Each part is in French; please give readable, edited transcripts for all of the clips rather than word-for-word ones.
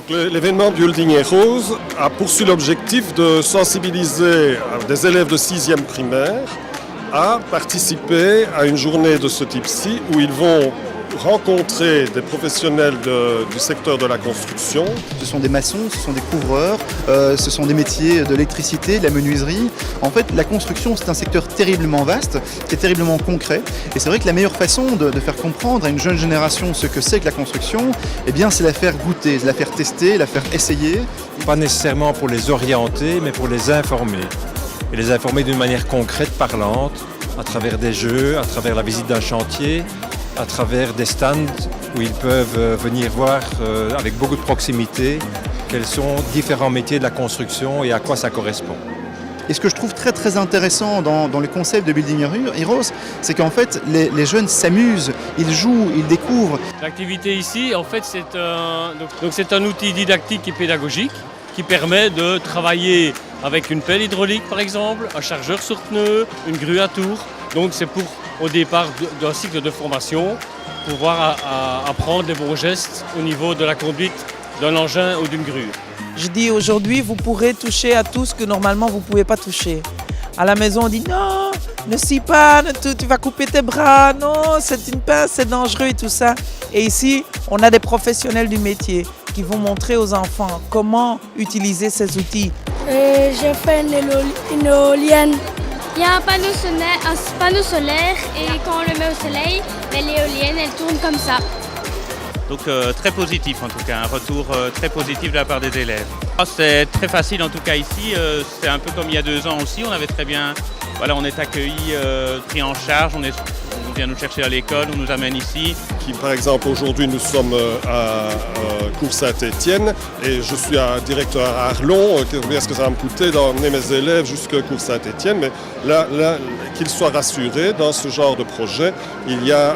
L'événement Building Heroes a poursuivi l'objectif de sensibiliser des élèves de 6e primaire à participer à une journée de ce type-ci où ils vont rencontrer des professionnels du secteur de la construction. Ce sont des maçons, ce sont des couvreurs, ce sont des métiers de l'électricité, de la menuiserie. En fait, la construction, c'est un secteur terriblement vaste, qui est terriblement concret. Et c'est vrai que la meilleure façon de faire comprendre à une jeune génération ce que c'est que la construction, eh bien, c'est la faire goûter, la faire tester, la faire essayer. Pas nécessairement pour les orienter, mais pour les informer. Et les informer d'une manière concrète, parlante, à travers des jeux, à travers la visite d'un chantier, à travers des stands où ils peuvent venir voir avec beaucoup de proximité quels sont différents métiers de la construction et à quoi ça correspond. Et ce que je trouve très très intéressant dans le concept de Building Heroes, c'est qu'en fait les jeunes s'amusent, ils jouent, ils découvrent. L'activité ici, en fait, c'est un outil didactique et pédagogique qui permet de travailler avec une pelle hydraulique par exemple, un chargeur sur pneu, une grue à tour. Donc c'est pour, au départ d'un cycle de formation, pouvoir apprendre les bons gestes au niveau de la conduite d'un engin ou d'une grue. Je dis aujourd'hui, vous pourrez toucher à tout ce que normalement vous ne pouvez pas toucher. À la maison, on dit non, ne scie pas, tu vas couper tes bras, non, c'est une pince, c'est dangereux et tout ça. Et ici, on a des professionnels du métier qui vont montrer aux enfants comment utiliser ces outils. J'ai fait une éolienne. Il y a un panneau solaire et quand on le met au soleil, l'éolienne elle tourne comme ça. Donc très positif en tout cas, un retour très positif de la part des élèves. C'est très facile en tout cas ici, c'est un peu comme il y a 2 ans aussi, on avait très bien, voilà, on est accueillis, pris en charge, on vient nous chercher à l'école, on nous amène ici. Par exemple, aujourd'hui, nous sommes à Cours-Saint-Étienne et je suis un directeur à Arlon. Combien est-ce que ça va me coûter d'emmener mes élèves jusqu'à Cours-Saint-Étienne? Mais là qu'ils soient rassurés, dans ce genre de projet, il y a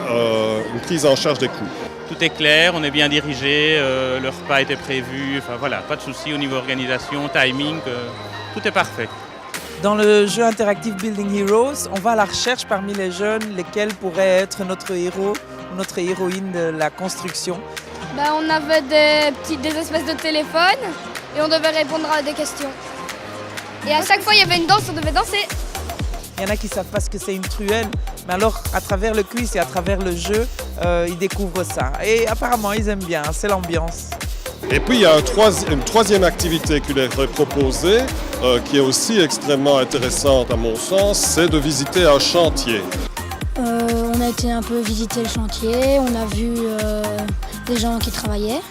une prise en charge des coûts. Tout est clair, on est bien dirigé, le repas était prévu, enfin voilà, pas de souci au niveau organisation, timing, tout est parfait. Dans le jeu interactif Building Heroes, on va à la recherche parmi les jeunes lesquels pourraient être notre héros ou notre héroïne de la construction. On avait des espèces de téléphones et on devait répondre à des questions. Et à chaque fois il y avait une danse, on devait danser. Il y en a qui ne savent pas ce que c'est une truelle, mais alors à travers le quiz et à travers le jeu, ils découvrent ça. Et apparemment ils aiment bien, c'est l'ambiance. Et puis il y a une troisième activité qui leur est proposée, qui est aussi extrêmement intéressante à mon sens, c'est de visiter un chantier. On a été un peu visiter le chantier, on a vu des gens qui travaillaient.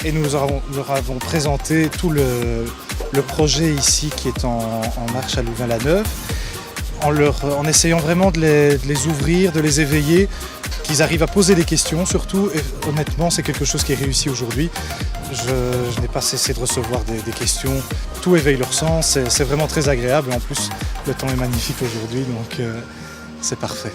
Et nous leur avons présenté tout le projet ici qui est en marche à Louvain-la-Neuve, en essayant vraiment de les ouvrir, de les éveiller, qu'ils arrivent à poser des questions surtout, et honnêtement c'est quelque chose qui est réussi aujourd'hui. Je n'ai pas cessé de recevoir des questions, tout éveille leur sens, c'est vraiment très agréable, en plus le temps est magnifique aujourd'hui donc c'est parfait.